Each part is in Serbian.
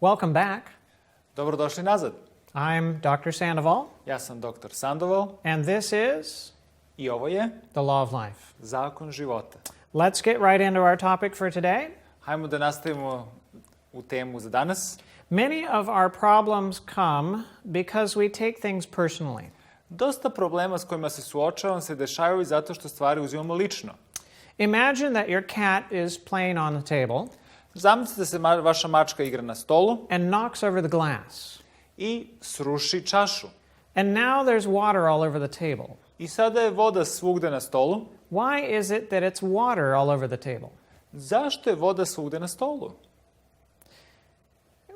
Welcome back. Dobrodošli nazad. I'm Dr. Sandoval, Ja sam Dr. Sandoval and this is i ovo je the Law of Life. Zakon života. Let's get right into our topic for today. Hajmo da nastavimo u temu za danas. Many of our problems come because we take things personally. Dosta problema s kojima se suočavam se dešavaju zato što stvari uzimamo lično. Imagine that your cat is playing on the table Zamislite se vaša mačka igra na stolu and knocks over the glass. i sruši čašu. And now there's water all over the table. I sada je voda svugde na stolu. Why is it that it's water all over the table? Zašto je voda svugde na stolu?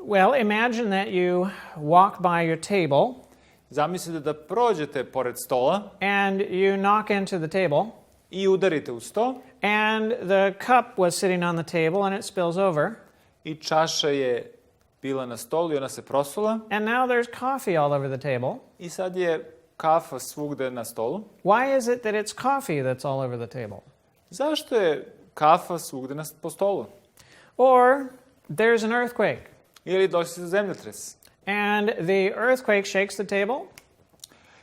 Well, imagine that you walk by your table Zamislite da prođete pored stola and you knock into the table, i udarite u sto and the cup was sitting on the table and it spills over, i čaša je bila na stolu i ona se prosula and now there's coffee all over the table. i sad je kafa svugde na stolu. Why is it that it's coffee that's all over the table? Zašto je kafa svugde po stolu? Or there's an earthquake, Ili došli se zemljotres and the earthquake shakes the table,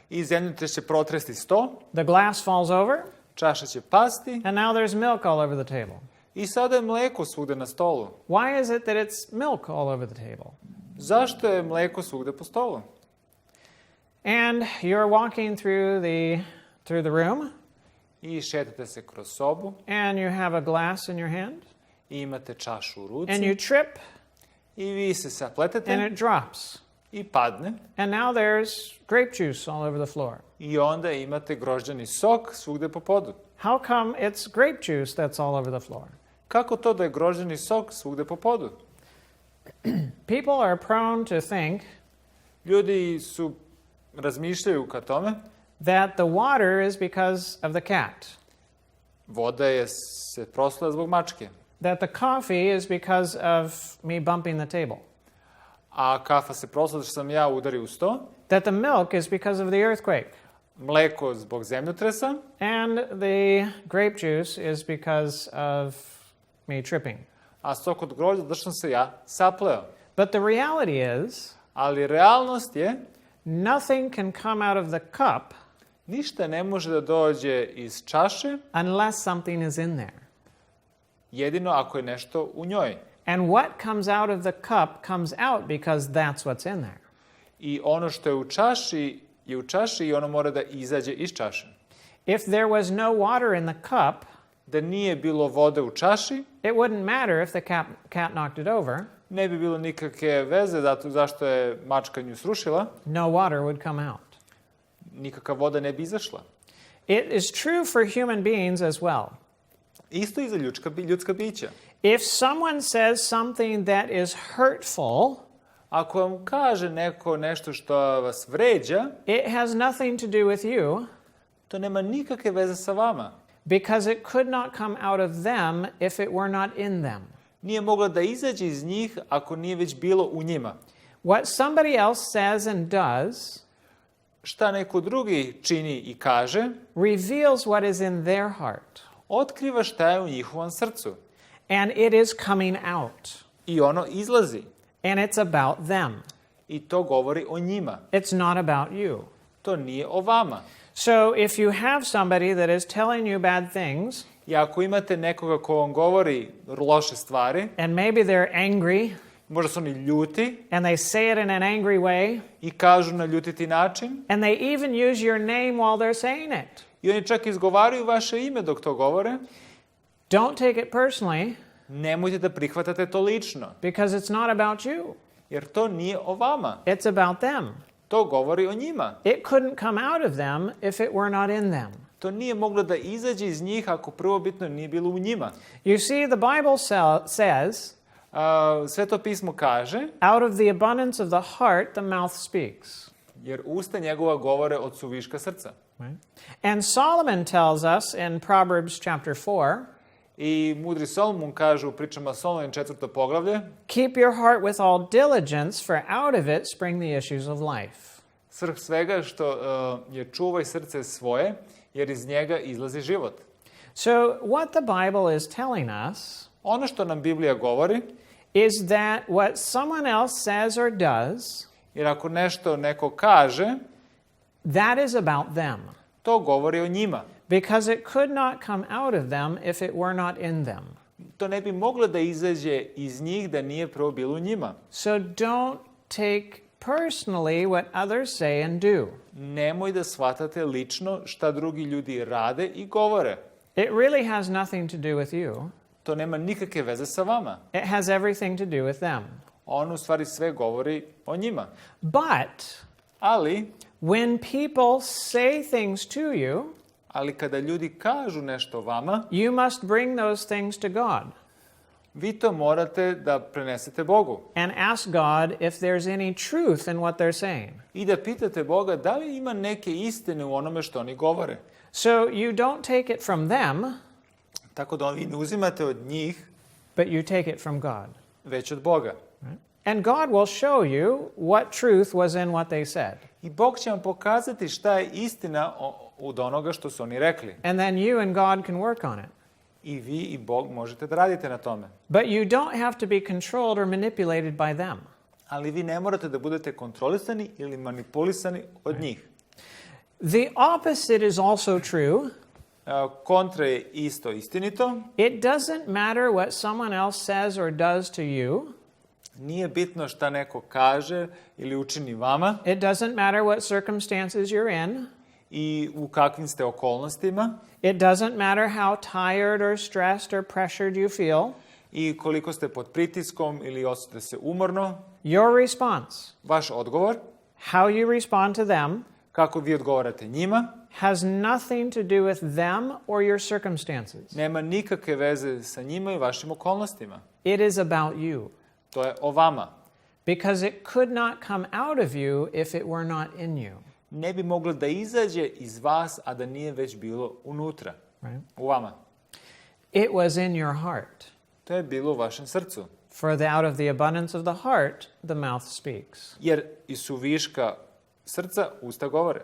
i zemljotres će protresti sto, the glass falls over, čaša će pasti and now there's milk all over the table. i sada je mleko svugde na stolu. Why is it that it's milk all over the table? Zašto je mleko svugde po stolu? And you're walking through the room, I šetate se kroz sobu and you have a glass in your hand, i imate čašu u and ruci you trip, i vi se sapletete and it drops. i padne And now there's grape juice all over the floor. i onda imate grožđani sok svugde po podu. How come it's grape juice that's all over the floor? Kako to da je grožđani sok svugde po podu? People are prone to think Ljudi razmišljaju ka tome, that the water is because of the cat, voda je se prosula zbog mačke, that the coffee is because of me bumping the table, a kafa se prosula što sam ja udario u sto, that the milk is because of the earthquake, mleko zbog zemljotresa, and the grape juice is because of me tripping. a sok od grožđa zato što sam se ja sapleo. But the reality is, Ali realnost je, nothing can come out of the cup ništa ne može da dođe iz čaše, unless something is in there. jedino ako je nešto u njoj. And what comes out of the cup comes out because that's what's in there. I ono što je u čaši i ono mora da izađe iz čaše. If there was no water in the cup, Da nije bilo vode u čaši, it wouldn't matter if the cat knocked it over. ne bi bilo nikakve veze zašto je mačka nju srušila, No water would come out. nikakva voda ne bi izašla. It is true for human beings as well. Isto i za ljudska bića. If someone says something that is hurtful, Ako vam kaže neko nešto što vas vređa, it has nothing to do with you to nema nikakve veze sa vama. because it could not come out of them if it were not in them. Nije mogla da izađe iz njih ako nije već bilo u njima. What somebody else says and does Šta neko drugi čini i kaže, reveals what is in their heart, otkriva šta je u njihovom srcu. and it is coming out, I ono izlazi. and it's about them. I to govori o njima. It's not about you. To nije o vama. So if you have somebody that is telling you bad things, I ako imate nekoga ko vam govori loše stvari, and maybe they're angry, možda su oni ljuti and they say it in an angry way, i kažu na ljutiti način, and they even use your name while they're saying it, i oni čak izgovaraju vaše ime dok to govore, don't take it personally nemojte da prihvatate to lično, because it's not about you. jer to nije o vama. It's about them. To govori o njima. It couldn't come out of them if it were not in them. To nije moglo da izađe iz njih ako prvobitno nije bilo u njima. You see, the Bible says, Sveto pismo kaže, out of the abundance of the heart, the mouth speaks. jer usta njegova govore od suviška srca. Right? And Solomon tells us in Proverbs chapter 4, I mudri Solomon kaže u pričama Solomon 4. poglavlje, keep your heart with all diligence, for out of it spring the issues of life. svrh svega što je čuvaj srce svoje, jer iz njega izlazi život. So what the Bible is telling us Ono što nam Biblija govori is that what someone else says or does, Jer ako nešto neko kaže, that is about them. to govori o njima. Because it could not come out of them if it were not in them. To ne bi moglo da izađe iz njih da nije prvo bilo u njima. So don't take personally what others say and do. Nemoj da shvatate lično šta drugi ljudi rade i govore. It really has nothing to do with you. To nema nikakve veze sa vama. It has everything to do with them. On u stvari sve govori o njima. But Ali when people say things to you, kada ljudi kažu nešto vama, you must bring those things to God vi to morate da prenesete Bogu. and ask God if there's any truth in what they're saying. I da pitate Boga da li ima neke istine u onome što oni govore. So you don't take it from them, Tako da vi ne uzimate od njih, but you take it from God. već od Boga. And God will show you what truth was in what they said. I Bog će vam pokazati šta je istina od onoga što su oni rekli. And then you and God can work on it. I vi i Bog možete da radite na tome. But you don't have to be controlled or manipulated by them. Ali vi ne morate da budete kontrolisani ili manipulisani od njih. The opposite is also true. Kontra je isto istinito. It doesn't matter what someone else says or does to you. Nije bitno šta neko kaže ili učini vama. It doesn't matter what circumstances you're in. I u kakvim ste okolnostima. It doesn't matter how tired or stressed or pressured you feel. I koliko ste pod pritiskom ili osjećate se umorno. Your response, Vaš odgovor, how you respond to them, kako vi odgovarate njima, has nothing to do with them or your circumstances. nema nikakve veze sa njima i vašim okolnostima. It is about you. To je o vama. Because it could not come out of you if it were not in you. Ne bi moglo da izađe iz vas, a da nije već bilo unutra, u vama. It was in your heart. To je bilo u vašem srcu. For out of the abundance of the heart, the mouth speaks. Jer iz suviška srca usta govore.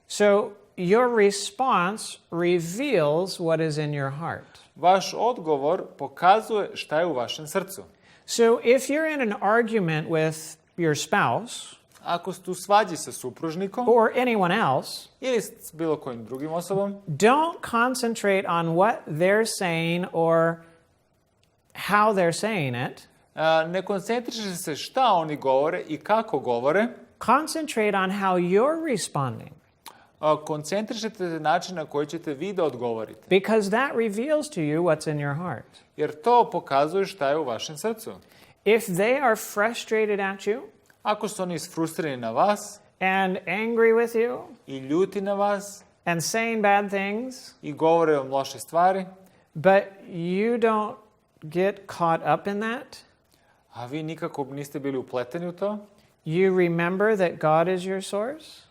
So your response reveals what is in your heart. Vaš odgovor pokazuje šta je u vašem srcu. So if you're in an argument with your spouse, ako ste u svađi sa supružnikom or anyone else, ili s bilo kojim drugim osobom, don't concentrate on what they're saying or how they're saying it. Ne koncentrišite se šta oni govore i kako govore. Concentrate on how you're responding. Koncentrišite se način na koji ćete vi da odgovorite. Because that reveals to you what's in your heart. Jer to pokazuje šta je u vašem srcu. If they are frustrated at you, ako su oni isfrustrirani na vas and angry with you, i ljuti na vas and saying bad things, i govore vam loše stvari, but you don't get caught up in that, a vi nikako niste bili upleteni u to, you remember that God is your source,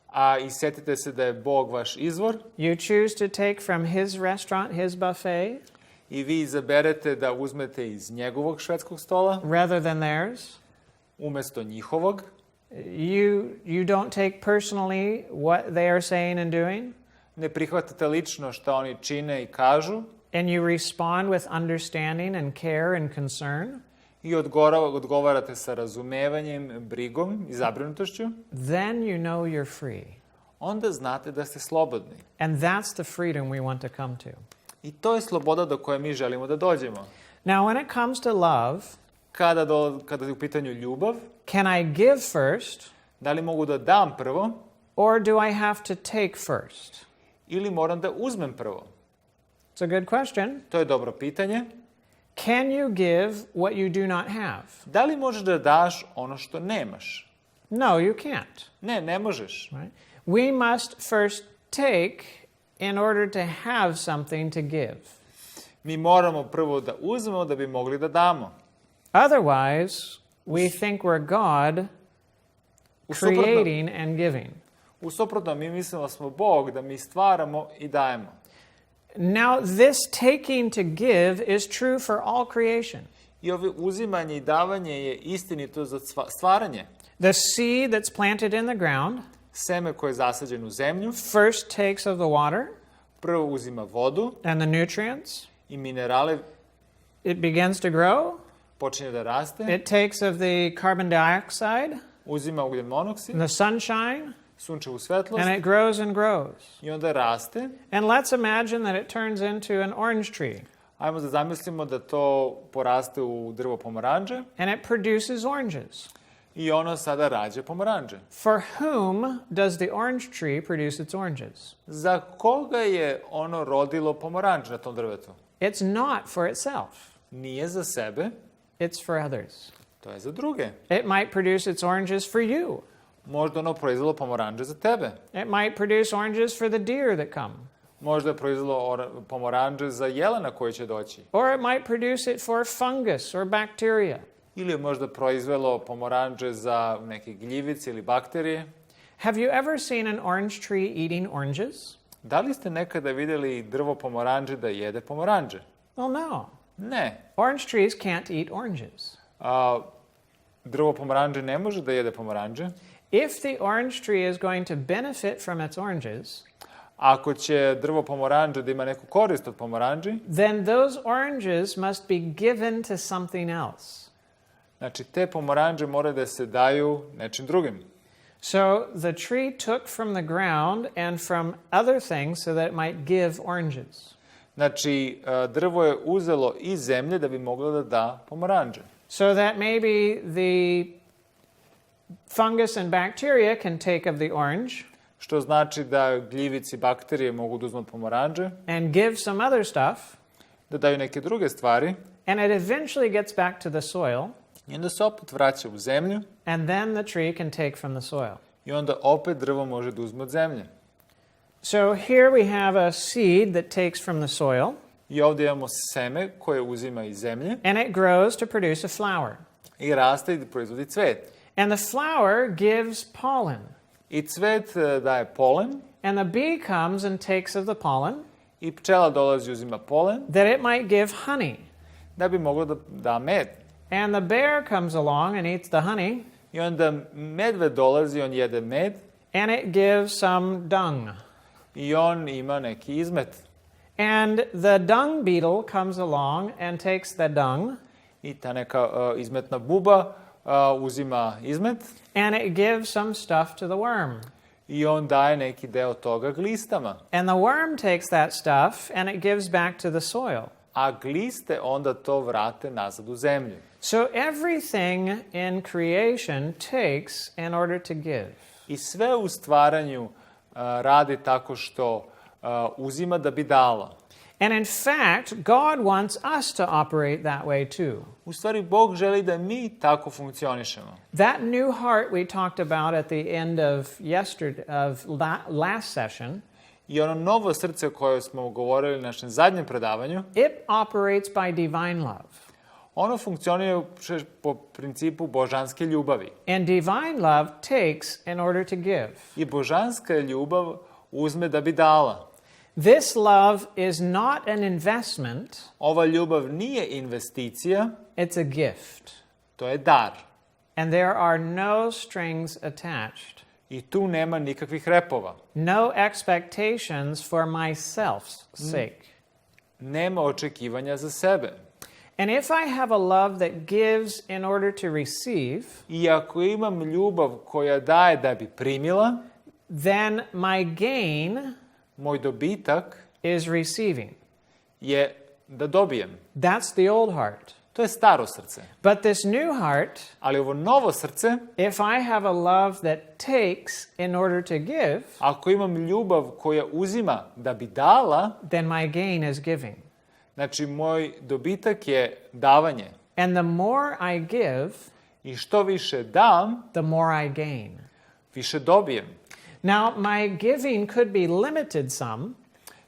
a i setite se da je Bog vaš izvor, you choose to take from His restaurant, His buffet, i vi izaberete da uzmete iz njegovog švedskog stola rather than theirs, umjesto njihovog, you don't take personally what they are saying and doing, ne prihvatate lično šta oni čine i kažu, and you respond with understanding and care and concern, i odgovarate sa razumevanjem, brigom i zabrinutošću, then you know you're free. onda znate da ste slobodni. And that's the freedom we want to come to. I to je sloboda do koje mi želimo da dođemo. Now, when it comes to love, kada je u pitanju ljubav, can I give first, da li mogu da dam prvo, or do I have to take first? ili moram da uzmem prvo? It's a good question. To je dobro pitanje. Can you give what you do not have? Da li možeš da daš ono što nemaš? No, you can't. Ne možeš. Right? We must first take in order to have something to give. Mi moramo prvo da uzmemo da bi mogli da damo. Otherwise, we think we're God creating and giving. U suprotnom, mi mislimo da smo Bog, da mi stvaramo i dajemo. Now, this taking to give is true for all creation. I ovo uzimanje i davanje je istinito za stvaranje. The seed that's planted in the ground Seme koje je zasađeno u zemlju first takes of the water prvo uzima vodu and the nutrients. i minerale, It begins to grow. počinje da raste, It takes of the carbon dioxide uzima ugljen monoksid, and the sunshine, sunčevu svetlost and it grows and grows. i onda raste. And let's imagine that it turns into an orange tree, Ajmo da zamislimo da to poraste u drvo pomoranđe and it produces oranges. i ono sada rađa pomoranđe. For whom does the orange tree produce its oranges? Za koga je ono rodilo pomoranđe na tom drvetu? It's not for itself. Nije za sebe, It's for others. to je za druge. It might produce its oranges for you. Možda ono proizvelo pomoranđe za tebe. It might produce oranges for the deer that come. Možda je proizvelo pomoranđe za jelena koji će doći. Or it might produce it for fungus or bacteria. Ili je možda proizvelo pomoranđe za neke gljivice ili bakterije. Have you ever seen an orange tree eating oranges? Da li ste nekada vidjeli drvo pomoranđe da jede pomoranđe? Well, no. Ne. Orange trees can't eat oranges. Drvo pomoranđe ne može da jede pomoranđe. If the orange tree is going to benefit from its oranges, Ako će drvo pomoranđe da ima neku korist od pomoranđi, then those oranges must be given to something else. znači te pomoranđe moraju da se daju nečim drugim. So the tree took from the ground and from other things so that it might give oranges. Znači, drvo je uzelo iz zemlje da bi moglo da da pomoranđe. So that maybe the fungus and bacteria can take of the orange Što znači da gljivici, bakterije mogu da uzmu pomoranđe, and give some other stuff, da daju neke druge stvari, and it eventually gets back to the soil, i onda se opet vraća u zemlju, and then the tree can take from the soil. i onda opet drvo može da uzme od zemlje. So here we have a seed that takes from the soil, I ovdje imamo seme koje uzima iz zemlje and it grows to produce a flower. i raste i proizvodi cvet. And the flower gives pollen. I cvet daje polen, And the bee comes and takes of the pollen i pčela dolazi i uzima polen, that it might give honey. da bi moglo da da med. And the bear comes along and eats the honey, I onda medved dolazi, on jede med, and it gives some dung. i on ima neki izmet. And the dung beetle comes along and takes the dung, I ta neka izmetna buba uzima izmet, and it gives some stuff to the worm. i on daje neki deo toga glistama. And the worm takes that stuff and it gives back to the soil. A gliste onda to vrate nazad u zemlju. So everything in creation takes in order to give. I sve u stvaranju radi tako što uzima da bi dala. And in fact, God wants us to operate that way too. U stvari, Bog želi da mi tako funkcionišemo. That new heart we talked about at the end of last session, I ono novo srce koje smo govorili na našem zadnjem predavanju, it operates by divine love. ono funkcioniše po principu božanske ljubavi. And divine love takes in order to give. I božanska ljubav uzme da bi dala. This love is not an investment, Ova ljubav nije investicija, it's a gift. to je dar. And there are no strings attached. I tu nema nikakvih repova. No expectations for myself's sake. Nema očekivanja za sebe. And if I have a love that gives in order to receive, I ako imam ljubav koja daje da bi primila, then my gain moj dobitak is receiving. je da dobijem. That's the old heart. To je staro srce. But this new heart, Ali ovo novo srce, if I have a love that takes in order to give, ako imam ljubav koja uzima da bi dala, then my gain is giving. znači moj dobitak je davanje. And the more I give, I što više dam, the more I gain. više dobijem. Now, my giving could be limited some,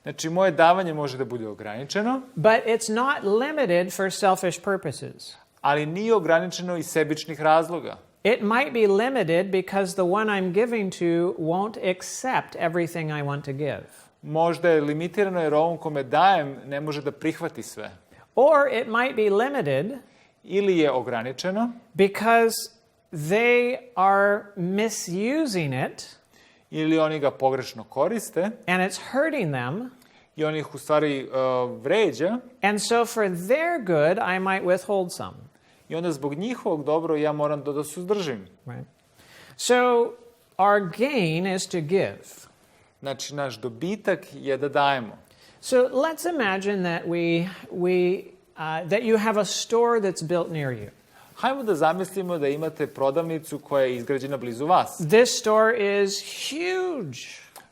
Znači moje davanje može da bude ograničeno, but it's not limited for selfish purposes. ali nije ograničeno iz sebičnih razloga. It might be limited because the one I'm giving to won't accept everything I want to give. Možda je limitirano jer ovom kome dajem ne može da prihvati sve. Or it might be limited Ili je ograničeno because they are misusing it ili oni ga pogrešno koriste and it's hurting them. i on ih u stvari vređa And so for their good, I might withhold some. I onda zbog njihovog dobra ja moram da suzdržim. Right? So our gain is to give. Znači, naš dobitak je da dajemo. So let's imagine that that you have a store that's built near you. Hajmo da zamislimo da imate prodavnicu koja je izgrađena blizu vas. This store is huge.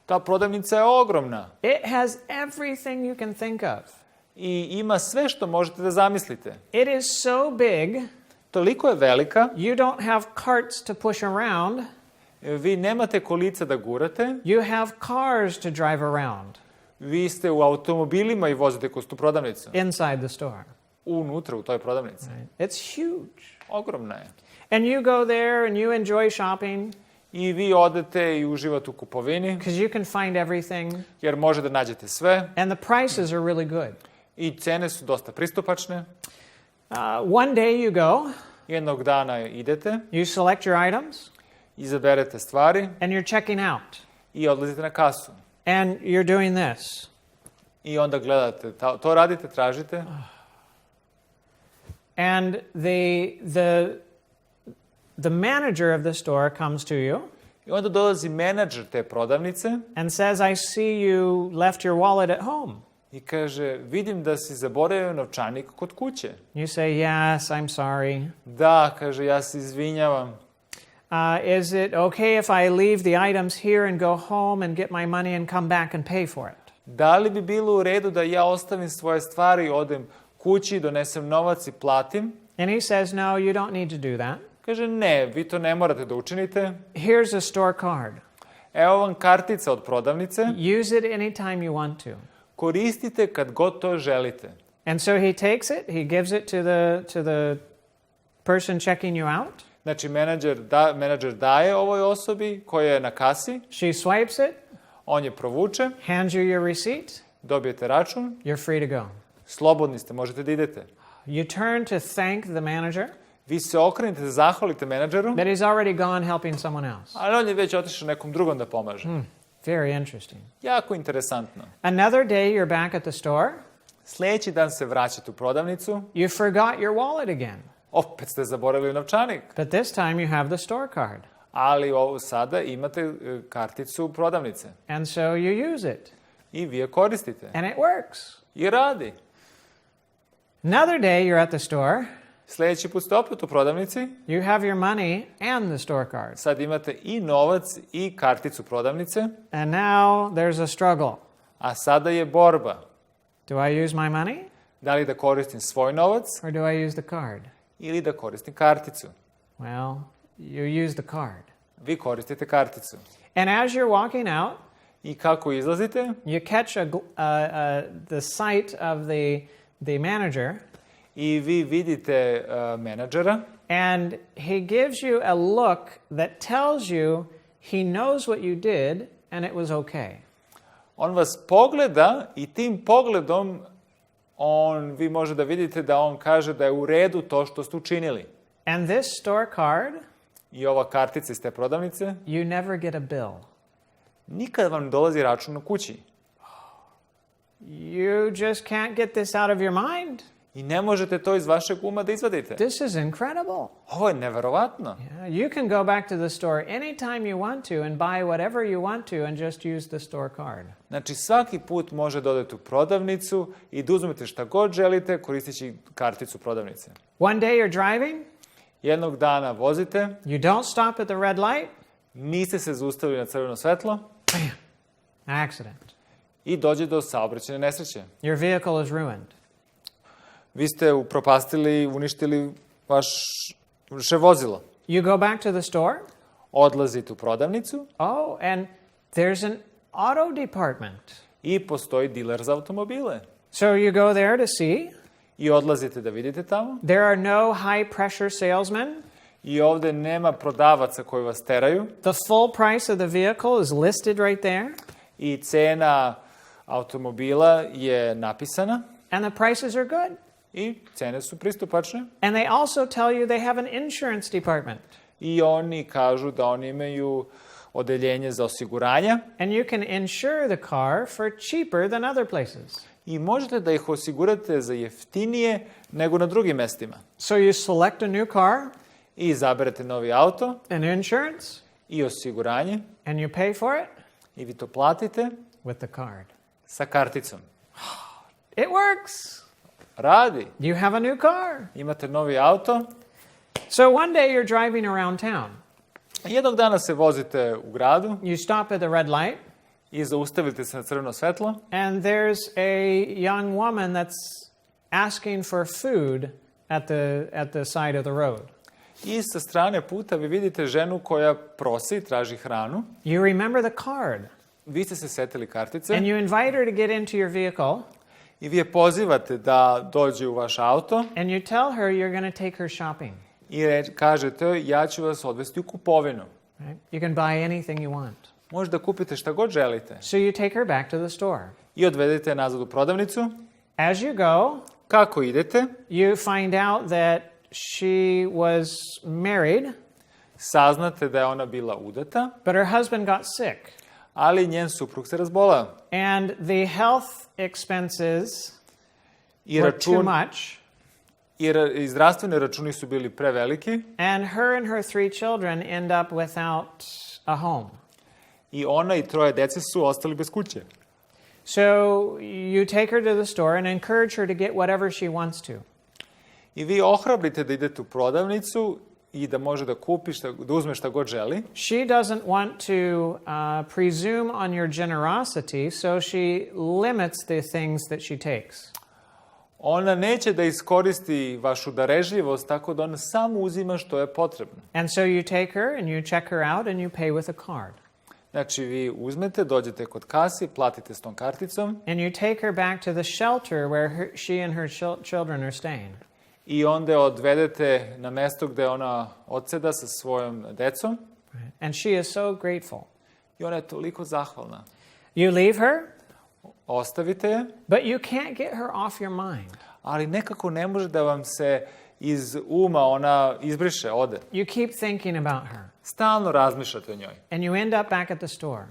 Ta prodavnica je ogromna. It has everything you can think of. I ima sve što možete da zamislite. It is so big. Toliko je velika. You don't have carts to push around. Vi nemate kolica da gurate. You have cars to drive around. Vi ste u automobilima i vozite kroz tu prodavnicu. Inside the store. Unutra u toj prodavnici. Right. It's huge. Ogromna je. And you go there and you enjoy shopping. I vi odete i uživate u kupovini. Because you can find everything. Jer može da nađete sve. And the prices are really good. I cene su dosta pristupačne. One day you go. Jednog dana idete. You select your items. Izaberete stvari. And you're checking out. I odlazite na kasu. And you're doing this. I onda gledate, to radite, tražite. And the manager of the store comes to you. I onda dolazi menadžer te prodavnice. And says, I see you left your wallet at home. I kaže, vidim da si zaboravio novčanik kod kuće. You say, yes, I'm sorry. Da, kaže, ja se izvinjavam. Is it okay if I leave the items here and go home and get my money and come back and pay for it? Da li bi bilo u redu da ja ostavim svoje stvari, odem kući, donesem novac i platim? And he says, no, you don't need to do that. Kaže, ne, vi to ne morate da učinite. Here's a store card. Evo vam kartica od prodavnice. Use it anytime you want to. Koristite kad god to želite. And so he takes it, he gives it to the person checking you out. Znači, menadžer daje ovoj osobi koja je na kasi. She swipes it. On je provuče. Hands you your receipt. Dobijete račun. You're free to go. Slobodni ste, možete da idete. You turn to thank the manager. Vi se okrenete da zahvalite menadžeru. But he's already gone helping someone else. Ali on je već otišao nekom drugom da pomaže. Very interesting. Jako interesantno. Another day you're back at the store. Sljedeći dan se vraćate u prodavnicu. You forgot your wallet again. Opet ste zaboravili novčanik. But this time you have the store card. Ali sada imate karticu prodavnice. And so you use it. I vi je koristite. And it works. I radi. Another day you're at the store. Sljedeći put ste opet u prodavnici. You have your money and the store card. Sad imate i novac i karticu prodavnice. And now there's a struggle. A sada je borba. Do I use my money? Da li da koristim svoj novac? Or do I use the card? Ili da koristim karticu? Well, you use the card. Vi koristite karticu. And as you're walking out, I kako izlazite? you catch the sight of the manager. I vi vidite menadžera. And he gives you a look that tells you he knows what you did and it was okay. On vas pogleda i tim pogledom vi može da vidite da on kaže da je u redu to što ste učinili. And this store card, I ova kartica iz te prodavnice, you never get a bill. nikad vam ne dolazi račun na kući. You just can't get this out of your mind. I ne možete to iz vašeg uma da izvadite. This is incredible. Ovo je neverovatno. Yeah, you can go back to the store anytime you want to and buy whatever you want to and just use the store card. Znači, svaki put može da odete u prodavnicu i da uzmete šta god želite koristeći karticu prodavnice. One day you're driving. Jednog dana vozite. You don't stop at the red light. Niste se zaustavili na crveno svetlo. Bam! Accident. I dođe do saobraćajne nesreće. Your vehicle is ruined. Vi ste upropastili, uništili vaše vozilo. You go back to the store. Odlazite u prodavnicu. Oh, and there's an auto department. I postoji diler za automobile. So you go there to see. I odlazite da vidite tamo. There are no high pressure salesmen. I ovde nema prodavaca koji vas teraju. The full price of the vehicle is listed right there. I cena automobila je napisana. And the prices are good. I cene su pristupačne. And they also tell you they have an insurance department. I oni kažu da oni imaju odeljenje za osiguranja. And you can insure the car for cheaper than other places. I možete da ih osigurate za jeftinije nego na drugim mestima. So you select a new car I izaberete novi auto and insurance, i osiguranje and you pay for it i vi to platite with the card. sa karticom. It works. Radi. You have a new car. Imate novi auto. So one day you're driving around town. Jednog dana se vozite u gradu You stop at the red light, i zaustavite se na crveno svetlo and there's a young woman that's asking for food at the side of the road. i sa strane puta vi vidite ženu koja prosi, traži hranu. You remember the card, Vi ste se setili kartice and you invite her to get into your vehicle, i vi je pozivate da dođe u vaš auto and you tell her you're going to take her shopping. i kažete joj, ja ću vas odvesti u kupovinu. Right? You can buy anything you want. Možete da kupite šta god želite. So you take her back to the store. I odvedete je nazad u prodavnicu. As you go, Kako idete? you find out that she was married, Saznate da je ona bila udata, but her husband got sick. ali njen suprug se razboleo. And the health expenses I were too much, i zdravstveni računi su bili preveliki and her and her 3 children end up without a home. i ona i 3 dece su ostali bez kuće. So you take her to the store and encourage her to get whatever she wants to. I vi ohrabrite da idete u prodavnicu i da može da kupi, da uzme šta god želi. She doesn't want to presume on your generosity, so she limits the things that she takes. Ona neće da iskoristi vašu darežljivost, tako da ona samo uzima što je potrebno. And so you take her and you check her out and you pay with a card. Znači, vi uzmete, dođete kod kasi, platite s tom karticom And you take her back to the shelter where she and her children are staying. i onda je odvedete na mesto gde ona odseda sa svojom decom And she is so grateful. i ona je toliko zahvalna. You leave her, Ostavite je, but you can't get her off your mind. ali nekako ne može da vam se iz uma ona izbriše, ode. You keep thinking about her. Stalno razmišljate o njoj. And you end up back at the store.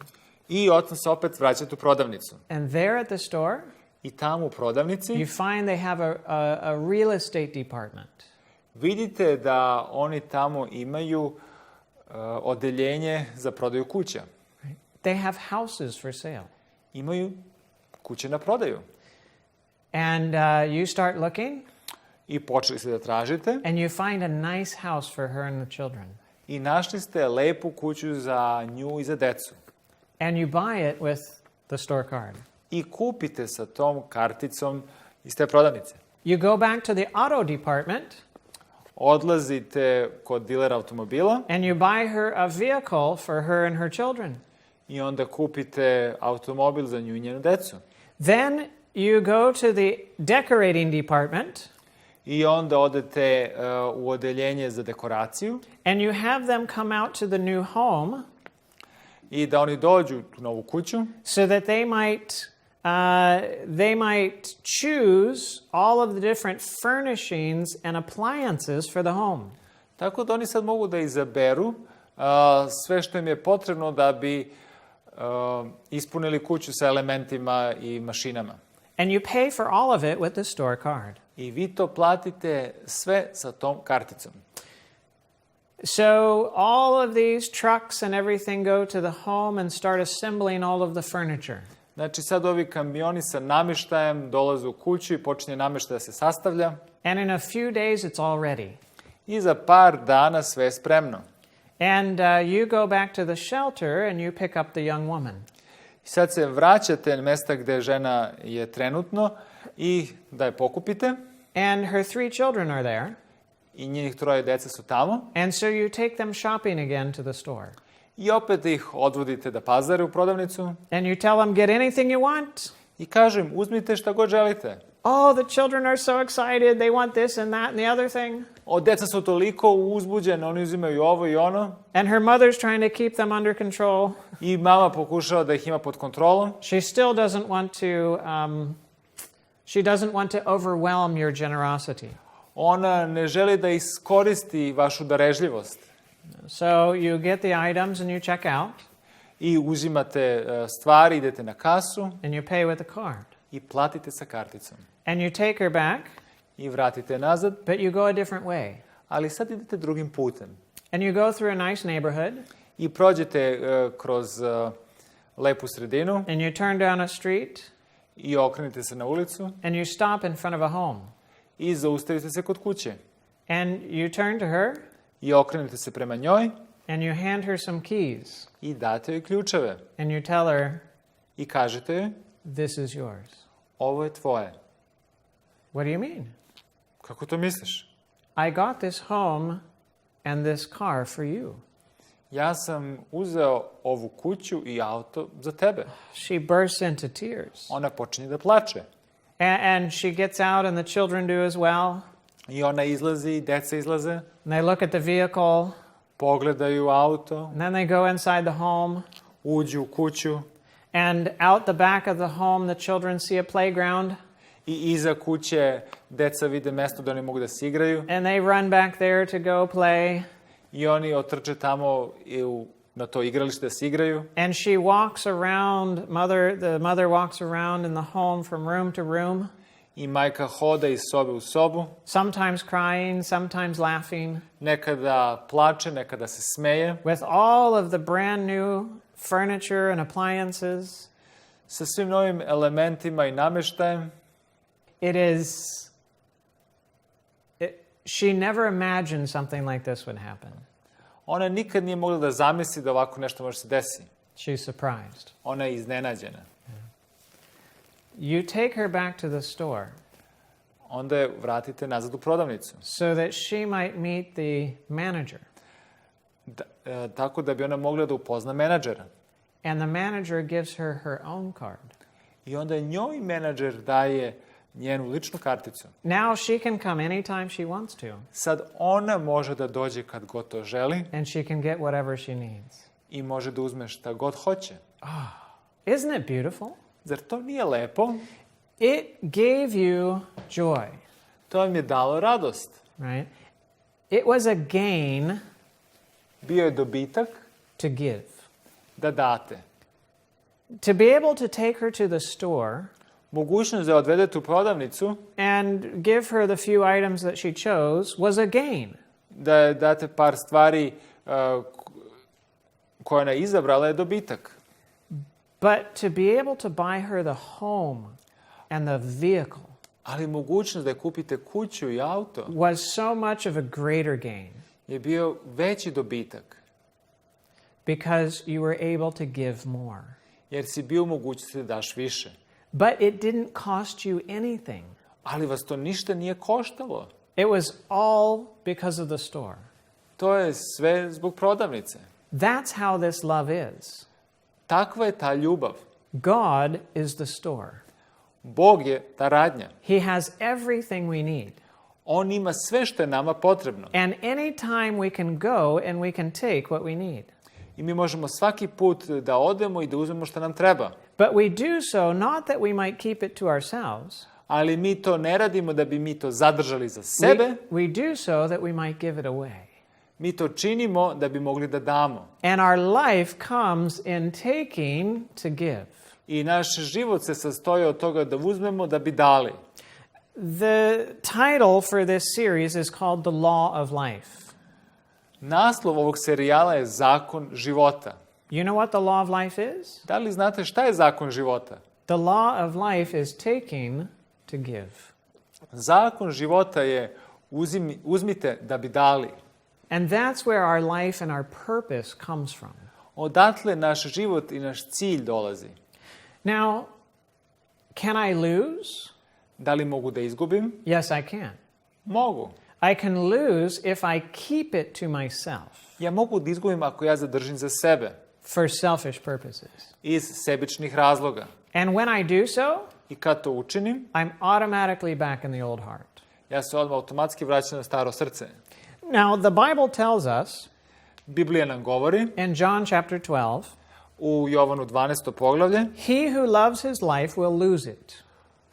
I odnosno se opet vraćate u prodavnicu. And there at the store, I tamo u prodavnici you find they have a real estate department. vidite da oni tamo imaju odeljenje za prodaju kuća. They have houses for sale. Imaju kuće na prodaju. And you start looking, I počeli ste da tražite and you find a nice house for her and the children. i našli ste lepu kuću za nju i za decu. And you buy it with the store card. I kupite sa tom karticom iz te prodavnice. You go back to the auto department, Odlazite kod dilera automobila and you buy her a vehicle for her and her children. i onda kupite automobil za nju i njenu decu. Then you go to the decorating department, I onda odete u odeljenje za dekoraciju and you have them come out to the new home i da oni dođu u tu novu kuću so that they might choose all of the different furnishings and appliances for the home. tako da oni sad mogu da izaberu sve što im je potrebno da bi ispunili kuću sa elementima i mašinama. And you pay for all of it with the store card. I vi to platite sve sa tom karticom. So all of these trucks and everything go to the home and start assembling all of the furniture. Znači sad ovi kamioni sa namještajem dolaze u kuću i počinje namještaj da se sastavlja. And in a few days it's all ready. I za par dana sve je spremno. And you go back to the shelter and you pick up the young woman. I sad se vraćate na mesta gde žena je trenutno i da je pokupite. And her 3 children are there. I njenih 3 dece su tamo. And so you take them shopping again to the store. I opet ih odvodite da pazare u prodavnicu. And you tell them, get anything you want. I kažem, uzmite šta god želite. Oh, the children are so excited. They want this and that and the other thing. Deca su toliko uzbuđene, oni uzimaju ovo i ono. And her mother's trying to keep them under control. I mama pokušava da ih ima pod kontrolom. She still doesn't want to overwhelm your generosity. Ona ne želi da iskoristi vašu darežljivost. So you get the items and you check out. I uzimate stvari, idete na kasu And you pay with a card. i platite sa karticom. And you take her back, I vratite nazad, but you go a different way. ali sad idete drugim putem. And you go through a nice neighborhood, I prođete kroz lepu sredinu and you turn down a street, i okrenete se na ulicu and you stop in front of a home. i zaustavite se kod kuće. And you turn to her, I okrenete se prema njoj and you hand her some keys, i date joj ključeve. and you tell her, I kažete joj, this is yours. ovo je tvoje. What do you mean? Kako to misliš? I got this home and this car for you. Ja sam uzeo ovu kuću i auto za tebe. She bursts into tears. Ona počinje da plače. And she gets out, and the children do as well. I ona izlazi, i deca izlaze, And they look at the vehicle, pogledaju auto, and then they go inside the home. uđu u kuću And out the back of the home, the children see a playground. i iza kuće deca vide mesto da oni mogu da se igraju And they run back there to go play. i oni otrče tamo na to igralište da se igraju. And she walks around, the mother walks around in the home from room to room, I majka hoda iz sobe u sobu, sometimes crying, sometimes laughing, nekada plače, nekada se smeje, with all of the brand new furniture and appliances. sa svim novim elementima i nameštajem. She never imagined something like this would happen. Ona nikad nije mogla da zamisli da ovako nešto može se desiti. She's surprised. Ona je iznenađena. You take her back to the store Onda je vratite nazad u prodavnicu. so that she might meet the manager. Tako da bi ona mogla da upozna menadžera. And the manager gives her her own card. I onda njoj menadžer daje njenu ličnu karticu. Now she can come anytime she wants to, Sad ona može da dođe kad god to želi and she can get whatever she needs. i može da uzme šta god hoće. Isn't it beautiful? Zar to nije lepo? It gave you joy, To vam je dalo radost. right? It was a gain Bio je dobitak to give. da date. To be able to take her to the store Mogućnost da odvedete u prodavnicu, and give her the few items that she chose was a gain. da je date par stvari koje ona je izabrala je dobitak. But to be able to buy her the home and the vehicle Ali mogućnost da je kupite kuću i auto was so much of a greater gain je bio veći dobitak, because you were able to give more. jer si bio u mogućnosti da daš više. But it didn't cost you anything. Ali vas to ništa nije koštalo. It was all because of the store. To je sve zbog prodavnice. That's how this love is. Takva je ta ljubav. God is the store. Bog je ta radnja. He has everything we need. On ima sve što je nama potrebno. And any time we can go and we can take what we need. I mi možemo svaki put da odemo i da uzmemo što nam treba. But we do so not that we might keep it to ourselves. Ali mi to ne radimo da bi mi to zadržali za sebe. We do so that we might give it away. Mi to činimo da bi mogli da damo. And our life comes in taking to give. I naš život se sastoji od toga da uzmemo da bi dali. The title for this series is called The Law of Life. Naslov ovog serijala je Zakon života. You know what the law of life is? Da li znate šta je zakon života? The law of life is taking to give. Zakon života je uzmite da bi dali. And that's where our life and our purpose comes from. Odatle naš život i naš cilj dolazi. Now, can I lose? Da li mogu da izgubim? Yes, I can. Mogu. I can lose if I keep it to myself Ja mogu da izgubim ako ja zadržim za sebe. for selfish purposes. Iz sebičnih razloga. And when I do so, I kad to učinim, I'm automatically back in the old heart. ja se odmah automatski vraćam na staro srce. Now, the Bible tells us Biblija nam govori in John chapter 12, u Jovanu 12. poglavlje, he who loves his life will lose it.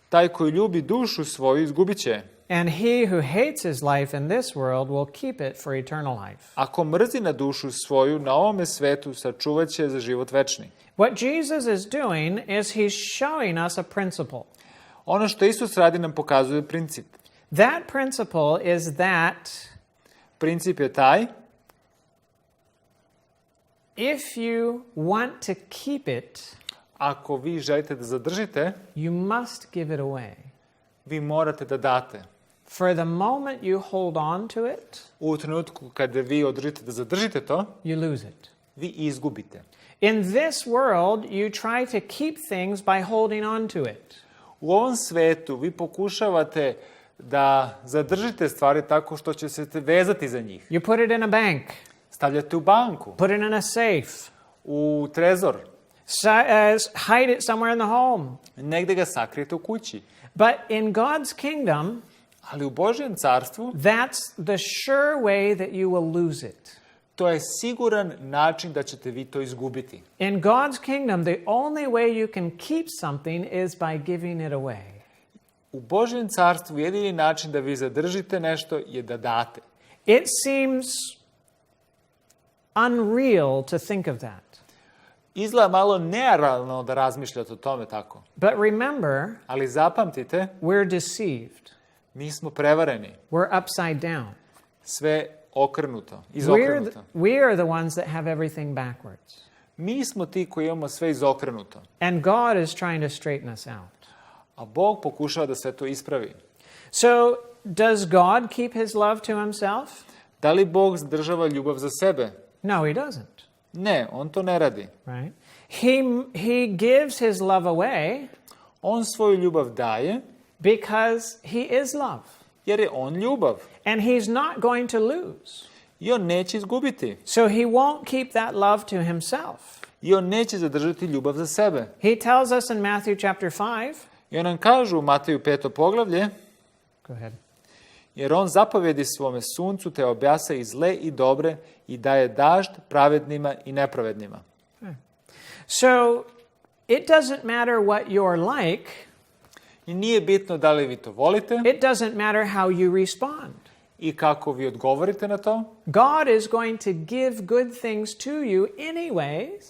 taj koji ljubi dušu svoju izgubit će je. And he who hates his life in this world will keep it for eternal life. Ako mrzi na dušu svoju na ovome svetu, sačuvat će je za život večni. What Jesus is doing is he's showing us a principle. Ono što Isus radi nam pokazuje princip. That principle is that Princip je taj, if you want to keep it, ako vi želite da zadržite, you must give it away. vi morate da date. For the moment you hold on to it, U trenutku kada vi održite da zadržite to, you lose it. vi izgubite. In this world, you try to keep things by holding on to it. U ovom svetu vi pokušavate da zadržite stvari tako što će se vezati za njih. You put it in a bank, Stavljate u banku, put it in a safe, u trezor, hide it somewhere in the home. negde ga sakrijete u kući. But in God's kingdom, Ali u Božjem carstvu that's the sure way that you will lose it. to je siguran način da ćete vi to izgubiti. In God's kingdom, the only way you can keep something is by giving it away. U Božjem carstvu jedini način da vi zadržite nešto je da date. It seems unreal to think of that. Izgleda malo nerealno da razmišljate o tome tako. But remember, Ali zapamtite, we're deceived. mi smo prevareni. We're upside down. Sve okrenuto, izokrenuto. We are the ones that have everything backwards. Mi smo ti koji imamo sve izokrenuto. And God is trying to straighten us out. A Bog pokušava da sve to ispravi. So, does God keep his love to himself? Da li Bog zadržava ljubav za sebe? No, he doesn't. Ne, on to ne radi. Right? He gives his love away On svoju ljubav daje because he is love. jer je on ljubav. And he's not going to lose. I on neće izgubiti. So he won't keep that love to himself. I on neće zadržati ljubav za sebe. He tells us in Matthew chapter 5. I on nam kaže u Mateju 5. poglavlje, Go ahead. jer on zapovedi svome suncu te objasa i zle i dobre i daje dažd pravednima i nepravednima. So it doesn't matter what you're like. I nije bitno da li vi to volite It doesn't matter how you respond. i kako vi odgovorite na to. God is going to give good things to you anyways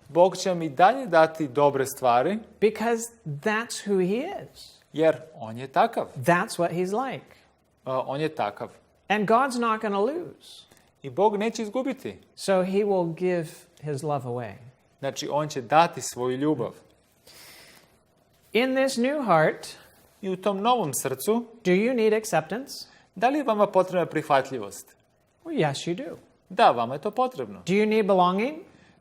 Bog će vam i dalje dati dobre stvari because that's who he is. jer on je takav. That's what he's like. On je takav. And God's not going to lose. I Bog neće izgubiti. So he will give his love away. Znači, on će dati svoju ljubav. In this new heart, I u tom novom srcu, do you need acceptance? da li je vama potrebna prihvatljivost? Well, yes, you do. Da, vama je to potrebno. Do you need belonging?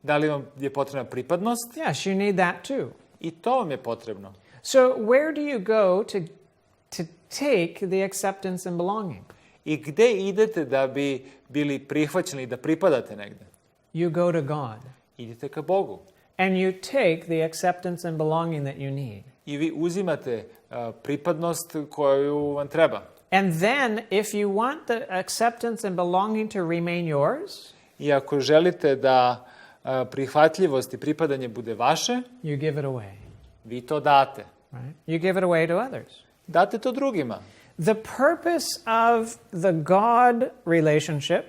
Da li vam je potrebna pripadnost? Yes, you need that too. I to vam je potrebno. So where do you go to take the acceptance and belonging? I gde idete da bi bili prihvaćeni, da pripadate negde? You go to God. Idite ka Bogu. And you take the acceptance and belonging that you need. I vi uzimate pripadnost koju vam treba. And then, if you want the acceptance and belonging to remain yours, I ako želite da prihvatljivost i pripadanje bude vaše, you give it away. vi to date. Right? You give it away to others. Date to drugima. The purpose of the God relationship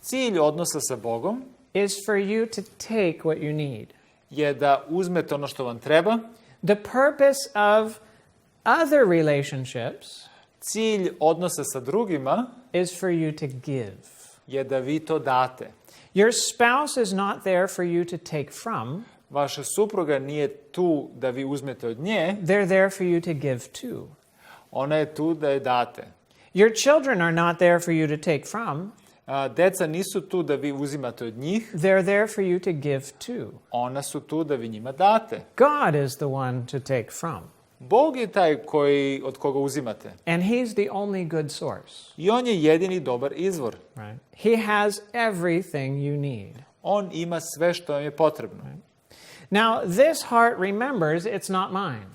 Cilj odnosa sa Bogom is for you to take what you need. je da uzmete ono što vam treba. The purpose of other relationships Cilj odnosa sa drugima is for you to give. je da vi to date. Your spouse is not there for you to take from. Vaša supruga nije tu da vi uzmete od nje, They're there for you to give to. ona je tu da je date. Your children are not there for you to take from. Deca nisu tu da vi uzimate od njih, They're there for you to give to. ona su tu da vi njima date. God is the one to take from. Bog je taj od koga uzimate. And he's the only good source. I on je jedini dobar izvor. Right? He has everything you need. On ima sve što vam je potrebno. Now, this heart remembers it's not mine.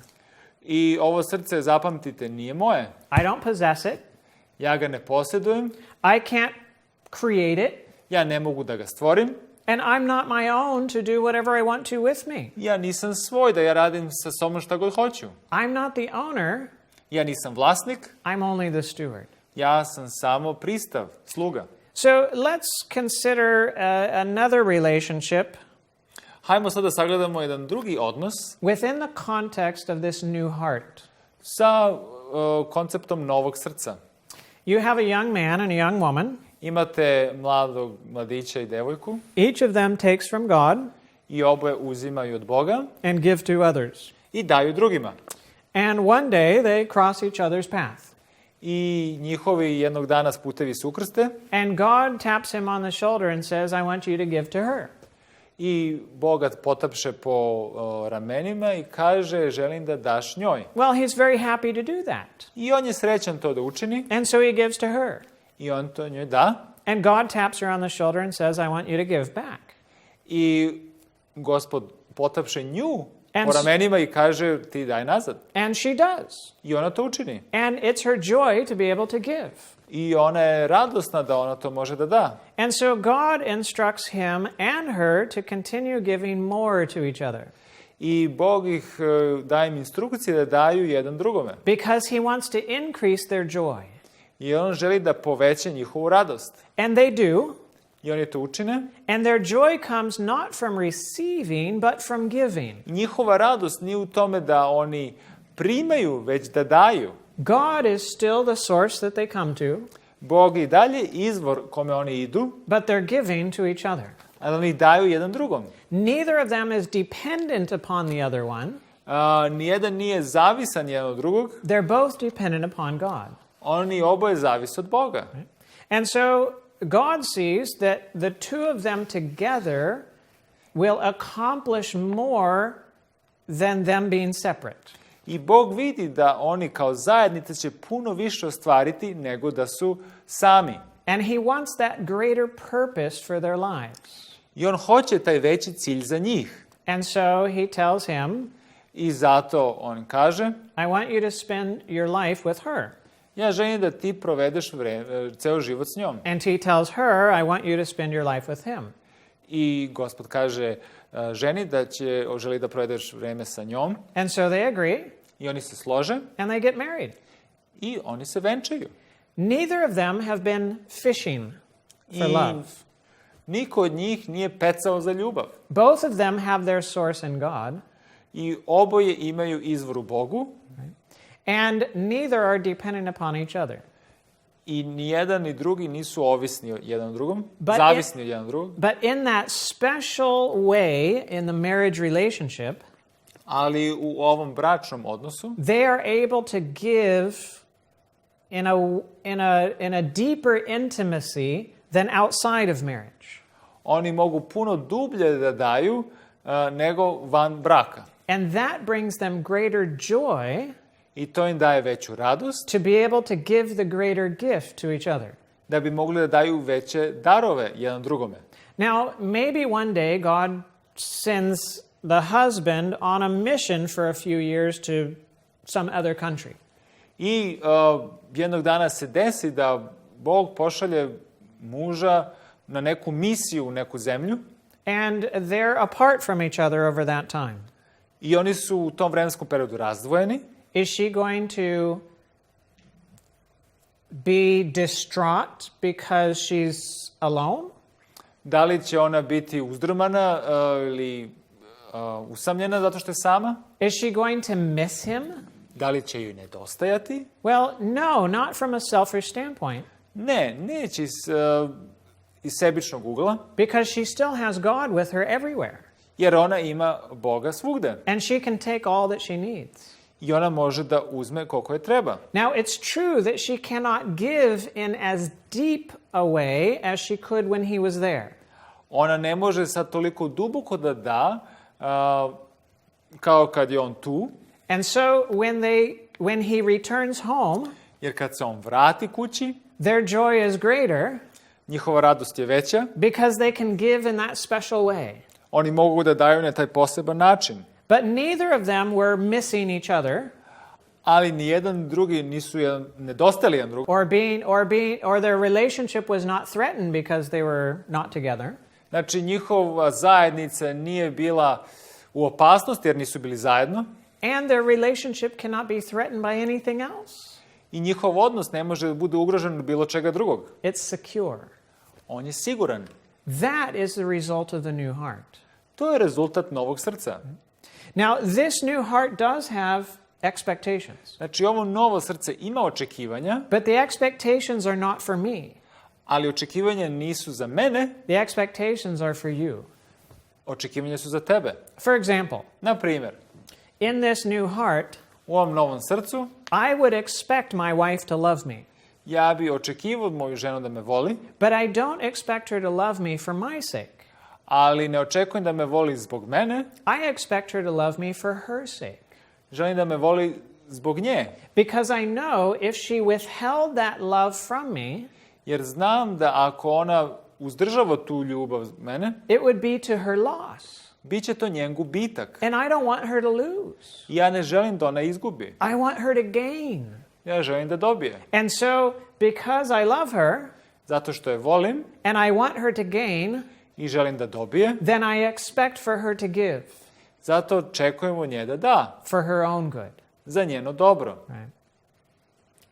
I ovo srce, zapamtite, nije moje. I don't possess it. Ja ga ne posjedujem, I can't create it. ja ne mogu da ga stvorim, And I'm not my own to do whatever I want to with me. ja nisam svoj da ja radim sa sobom šta god hoću. I'm not the owner. Ja nisam vlasnik, I'm only the steward. ja sam samo pristav, sluga. So let's consider another relationship Hajmo sad da sagledamo jedan drugi odnos within the context of this new heart. sa konceptom novog srca. You have a young man and a young woman. Imate mladog mladića i devojku Each of them takes from God i oboje uzimaju od Boga and give to others. i daju drugima. And one day they cross each other's path. I njihovi jednog dana putevi se ukrste And God taps him on the shoulder and says, I want you to give to her. i Bog ga potapše po ramenima i kaže želim da daš njoj. Well, he's very happy to do that. I on je srećan to da učini And so he gives to her. i on to njoj da. And God taps her on the shoulder and says, I want you to give back. I Gospod potapše nju And po ramenima i kaže ti daj nazad. And she does. I ona to učini. And it's her joy to be able to give. I ona je radosna da ona to može da da. And so God instructs him and her to continue giving more to each other. I Bog ih daje im instrukcije da daju jedan drugome. Because he wants to increase their joy. I on želi da poveća njihovu radost. And they do. I oni to učine. And their joy comes not from receiving, but from giving. Njihova radost nije u tome da oni primaju, već da daju. God is still the source that they come to, Bog je dalje izvor kome oni idu, but they're giving to each other. ali oni daju jedan drugom. Neither of them is dependent upon the other one. Nijedan nije zavisan jedan od drugog. They're both dependent upon God. Oni oboje zavise od Boga. And so God sees that the two of them together will accomplish more than them being separate. I Bog vidi da oni kao zajednica će puno više ostvariti nego da su sami. And he wants that greater purpose for their lives. I on hoće taj veći cilj za njih. And so he tells him, I zato on kaže, I want you to spend your life with her. ja želim da ti provedeš ceo život s njom. And he tells her, I want you to spend your life with him. I Gospod kaže ženi da želi da provedeš vreme sa njom. And so they agree, I oni se slože and they get married. i oni se venčaju. Neither of them have been fishing for love. Niko od njih nije pecao za ljubav. Both of them have their source in God. I oboje imaju izvor u Bogu. And neither are dependent upon each other. I ni jedan ni drugi nisu ovisni jedan od drugom, But zavisni od jedan od drugog. But in that special way in the marriage relationship, Ali u ovom bračnom odnosu they are able to give in a deeper intimacy than outside of marriage. oni mogu puno dublje da daju nego van braka. And that brings them greater joy I to im daje veću radost to be able to give the greater gift to each other. da bi mogli da daju veće darove jedan drugome. Now, maybe one day God sends the husband on a mission for a few years to some other country. I jednog dana se desi da Bog pošalje muža na neku misiju u neku zemlju. And they're apart from each other over that time. I oni su u tom vremenskom periodu razdvojeni. Is she going to be distraught because she's alone? Da li će ona biti uzdrmana ili usamljena zato što je sama? Is she going to miss him? Da li će joj nedostajati? Well, no, not from a selfish standpoint. Ne, neće iz sebičnog ugla, Because she still has God with her everywhere. jer ona ima Boga svugde. And she can take all that she needs. I ona može da uzme koliko je treba. Now, it's true that she cannot give in as deep a way as she could when he was there. Ona ne može sad toliko duboko da da kao kad je on tu, And so when he returns home, jer kad se on vrati kući, their joy is greater njihova radost je veća. because they can give in that special way. Oni mogu da daju na taj poseban način. But neither of them were missing each other Ali ni jedan drugi nisu nedostajali jedan drugom. or their relationship was not threatened because they were not together. Znači, njihova zajednica nije bila u opasnosti jer nisu bili zajedno. And their relationship cannot be threatened by anything else. I njihov odnos ne može da bude ugrožen od bilo čega drugog. It's secure. On je siguran. That is the result of the new heart. To je rezultat novog srca. Now, this new heart does have expectations. Znači, ovo novo srce ima očekivanja, But the expectations are not for me. ali očekivanja nisu za mene, The expectations are for you. očekivanja su za tebe. For example, Na primjer, in this new heart, u ovom novom srcu, I would expect my wife to love me, ja bi očekivao moju ženu da me voli, but I don't expect her to love me for my sake. ali ne očekujem da me voli zbog mene, I expect her to love me for her sake. želim da me voli zbog nje. Because I know if she withheld that love from me, Jer znam da ako ona uzdržava tu ljubav mene, it would be to her loss. bit će to njen gubitak. And I don't want her to lose. Ja ne želim da ona izgubi. I want her to gain. Ja želim da dobije. And so, because I love her, Zato što je volim and I want her to gain, i želim da dobije, then I expect for her to give zato očekujem od nje da da, for her own good. za njeno dobro. Right?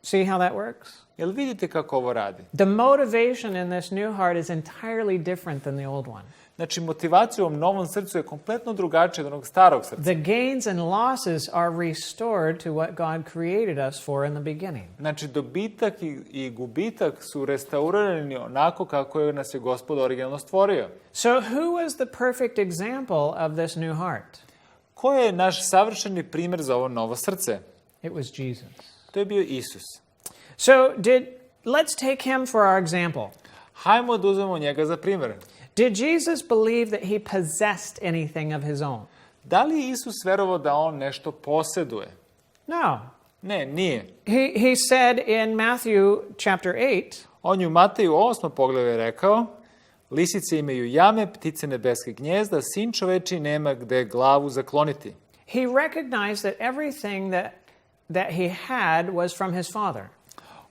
See how that works? Jel vidite kako ovo radi? The motivation in this new heart is entirely different than the old one. Znači, motivacija u ovom novom srcu je kompletno drugačija od onog starog srca. The gains and losses are restored to what God created us for in the beginning. Znači, dobitak i gubitak su restaurirani onako kako je nas je Gospod originalno stvorio. So who was the perfect example of this new heart? Ko je naš savršeni primjer za ovo novo srce? It was Jesus. To je bio Isus. So let's take him for our example. Hajmo da uzmemo njega za primjer. Did Jesus believe that he possessed anything of his own? Da li je Isus verovao da on nešto posjeduje? No. Ne, nije. He said in Matthew chapter 8, On je u Mateju 8. poglavlju rekao: lisice imaju jame, ptice nebeske gnjezda, sin čoveči nema gde glavu zakloniti. he recognized that everything that he had was from his father.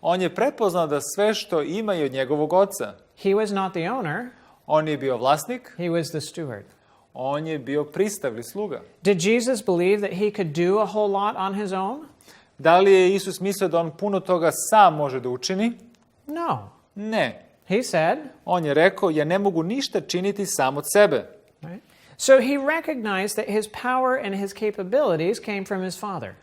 On je prepoznao da sve što ima je od njegovog oca. He was not the owner, On je bio vlasnik, he was the steward. on je bio pristav ili sluga. Did Jesus believe that he could do a whole lot on his own? Da li je Isus mislio da on puno toga sam može da učini? No. Ne. He said, On je rekao: ja ne mogu ništa činiti sam od sebe. right? So he recognized that his power and his capabilities came from his father.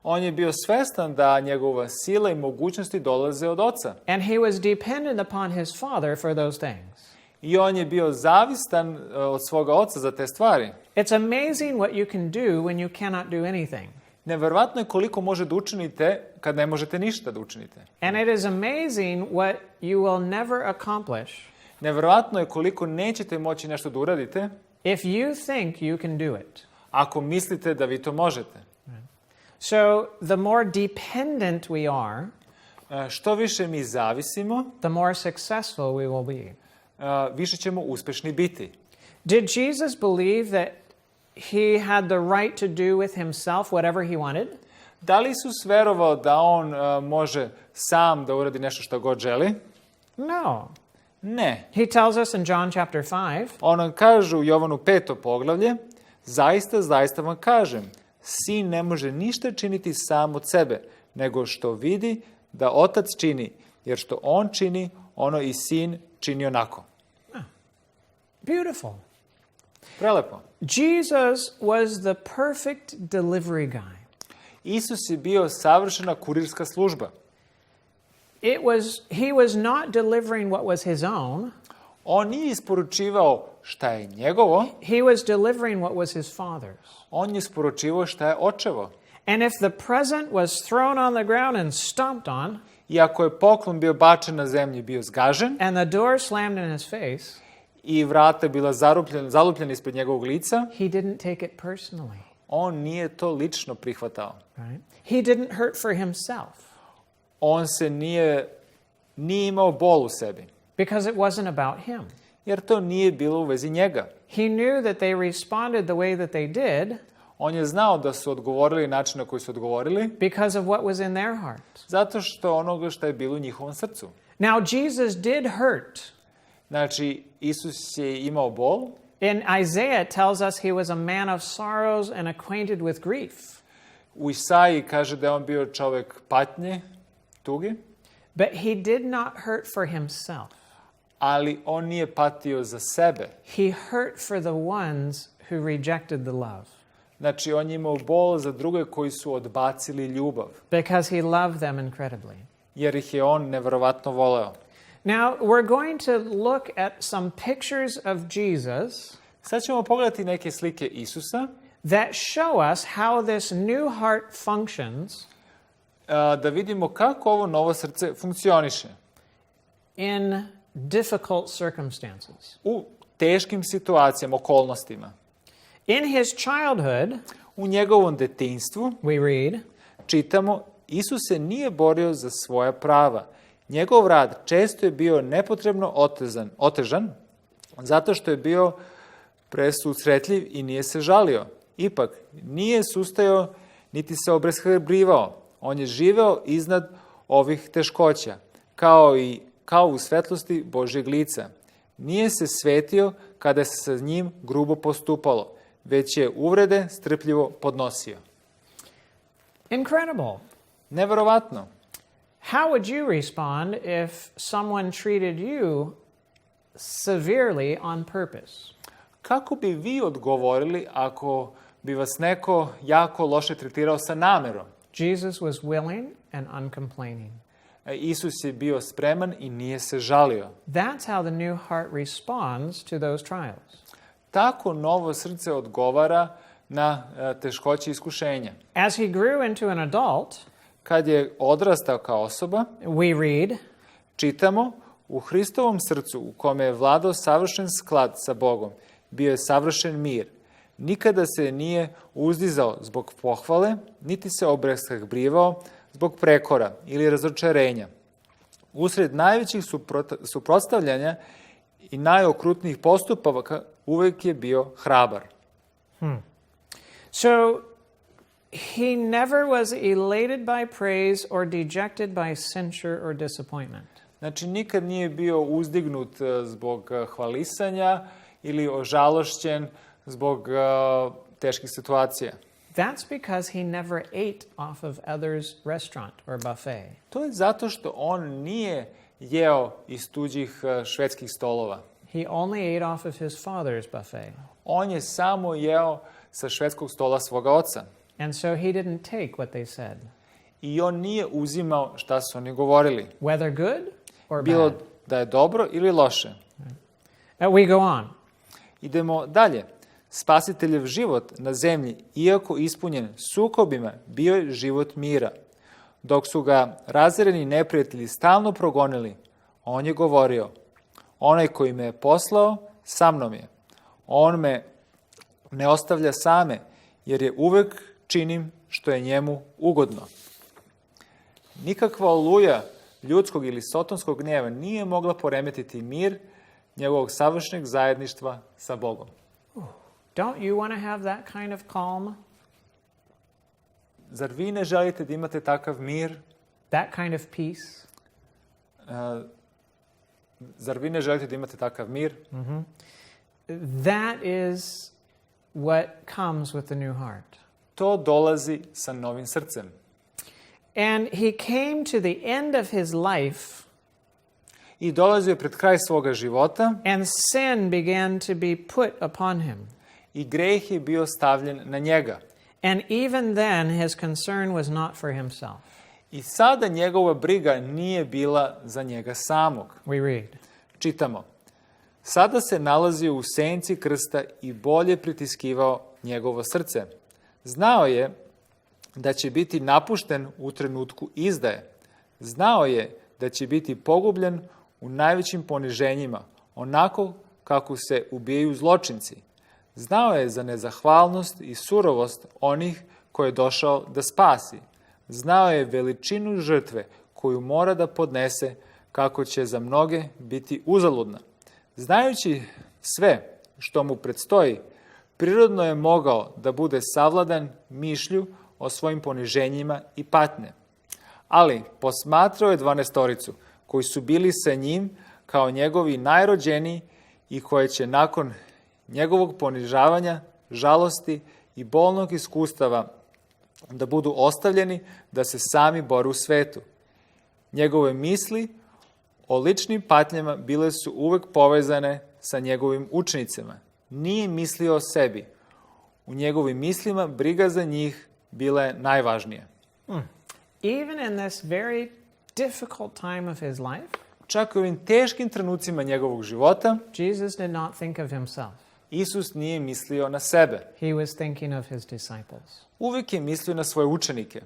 On je bio svestan da njegova sila i mogućnosti dolaze od oca. And he was dependent upon his father for those things. I on je bio zavistan od svoga oca za te stvari. It's amazing what you can do when you cannot do anything. Neverovatno je koliko može da učinite kad ne možete ništa da učinite. And it is amazing what you will never accomplish Neverovatno je koliko nećete moći nešto da uradite if you think you can do it. ako mislite da vi to možete. So the more dependent we are, Što više mi zavisimo, the more successful we will be. više ćemo uspešni biti. Did Jesus believe that he had the right to do with himself whatever he wanted? Da li Isus verovao da on može sam da uradi nešto što god želi? No. Ne. He tells us in John chapter 5, On nam kaže u Jovanu 5. poglavlje: zaista, zaista vam kažem, sin ne može ništa činiti sam od sebe, nego što vidi da otac čini, jer što on čini, ono i sin čini onako. beautiful. Prelepo. Jesus was the perfect delivery guy. Isus je bio savršena kurirska služba. He was not delivering what was his own. On nije isporučivao šta je njegovo, He was delivering what was his father's. on je isporučivao šta je očevo. And if the present was thrown on the ground and stomped on, I ako je poklon bio bačen na zemlji, bio zgažen, and the door slammed in his face, i vrata bila zalupljena ispred njegovog lica, he didn't take it personally. on nije to lično prihvatao. Right? He didn't hurt for himself On se nije imao bol u sebi, because it wasn't about him. jer to nije bilo u vezi njega. He knew that they responded the way that they did On je znao da su odgovorili način na koji su odgovorili, because of what was in their heart. zato što onoga što je bilo u njihovom srcu. Now, Jesus did hurt. Znači, Isus je imao bol. In Isaiah, it tells us he was a man of sorrows and acquainted with grief. U Isaiji kaže da je on bio čovek patnje, tuge, But he did not hurt for himself. ali on nije patio za sebe, He hurt for the ones who rejected the love. Znači, on je imao bol za druge koji su odbacili ljubav, because he loved them incredibly. jer ih je on neverovatno voleo. Now, we're going to look at some pictures of Jesus Sad ćemo pogledati neke slike Isusa, that show us how this new heart functions da vidimo kako ovo novo srce funkcioniše in difficult circumstances. u teškim situacijama, okolnostima. In his childhood, U njegovom detinjstvu we read, čitamo, Isus se nije borio za svoja prava. Njegov rad često je bio nepotrebno otežan, zato što je bio presusretljiv i nije se žalio. Ipak, nije sustajao, niti se obeshrabrivao. On je živeo iznad ovih teškoća, kao u svetlosti Božjeg lica. Nije se svetio kada se sa njim grubo postupalo, već je uvrede strpljivo podnosio. incredible. Neverovatno. How would you respond if someone treated you severely on purpose? Kako bi vi odgovorili ako bi vas neko jako loše tretirao sa namerom? Jesus was willing and uncomplaining. Isus je bio spreman i nije se žalio. That's how the new heart responds to those trials. Tako novo srce odgovara na teškoće iskušenja. As he grew into an adult, Kad je odrastao kao osoba, we read, čitamo, u Hristovom srcu u kome je vladao savršen sklad sa Bogom, bio je savršen mir. Nikada se nije uzdizao zbog pohvale, niti se obeshrabrivao zbog prekora ili razočarenja. Usred najvećih suprotstavljanja i najokrutnijih postupaka uvek je bio hrabar. So he never was elated by praise or dejected by censure or disappointment. Znači, nikad nije bio uzdignut zbog hvalisanja ili ožalošćen zbog teških situacija. That's because he never ate off of others' restaurant or buffet. To je zato što on nije jeo iz tuđih švedskih stolova. He only ate off of his father's buffet. On je samo jeo sa švedskog stola svoga oca. And so he didn't take what they said, I on nije uzimao šta su oni govorili. whether good or Bilo bad. da je dobro ili loše. We go on. Idemo dalje. Spasiteljev život na zemlji, iako ispunjen sukobima, bio je život mira. Dok su ga razjareni neprijatelji stalno progonili, on je govorio, onaj koji me je poslao, sa mnom je. On me ne ostavlja same, jer je uvek činim što je njemu ugodno. Nikakva oluja ljudskog ili sotonskog gnjeva nije mogla poremetiti mir njegovog savršenog zajedništva sa Bogom. Don't you want to have that kind of calm? Zar vi ne želite da imate takav mir? That kind of peace? Zar vi ne želite da imate takav mir? That is what comes with the new heart. To dolazi sa novim srcem. And he came to the end of his life, I dolazio je pred kraj svoga života and sin began to be put upon him. i greh je bio stavljen na njega. And even then, his concern was not for himself. I sada njegova briga nije bila za njega samog. We read, Čitamo. Sada se nalazio u senci krsta i bolje pritiskivao njegovo srce. Znao je da će biti napušten u trenutku izdaje. Znao je da će biti pogubljen u najvećim poniženjima, onako kako se ubijaju zločinci. Znao je za nezahvalnost i surovost onih koje je došao da spasi. Znao je veličinu žrtve koju mora da podnese, kako će za mnoge biti uzaludna. Znajući sve što mu predstoji, prirodno je mogao da bude savladan mišlju o svojim poniženjima i patnje. Ali posmatrao je 12 koji su bili sa njim kao njegovi najrođeniji i koje će nakon njegovog ponižavanja, žalosti i bolnog iskustava da budu ostavljeni da se sami bore u svetu. Njegove misli o ličnim patnjama bile su uvek povezane sa njegovim učenicima. Nije mislio o sebi. U njegovim mislima briga za njih bila je najvažnija. Even in this very difficult time of his life, Čak i u ovim teškim trenucima njegovog života, Jesus did not think of himself. Isus nije mislio na sebe. He was thinking of his disciples. Uvijek je mislio na svoje učenike.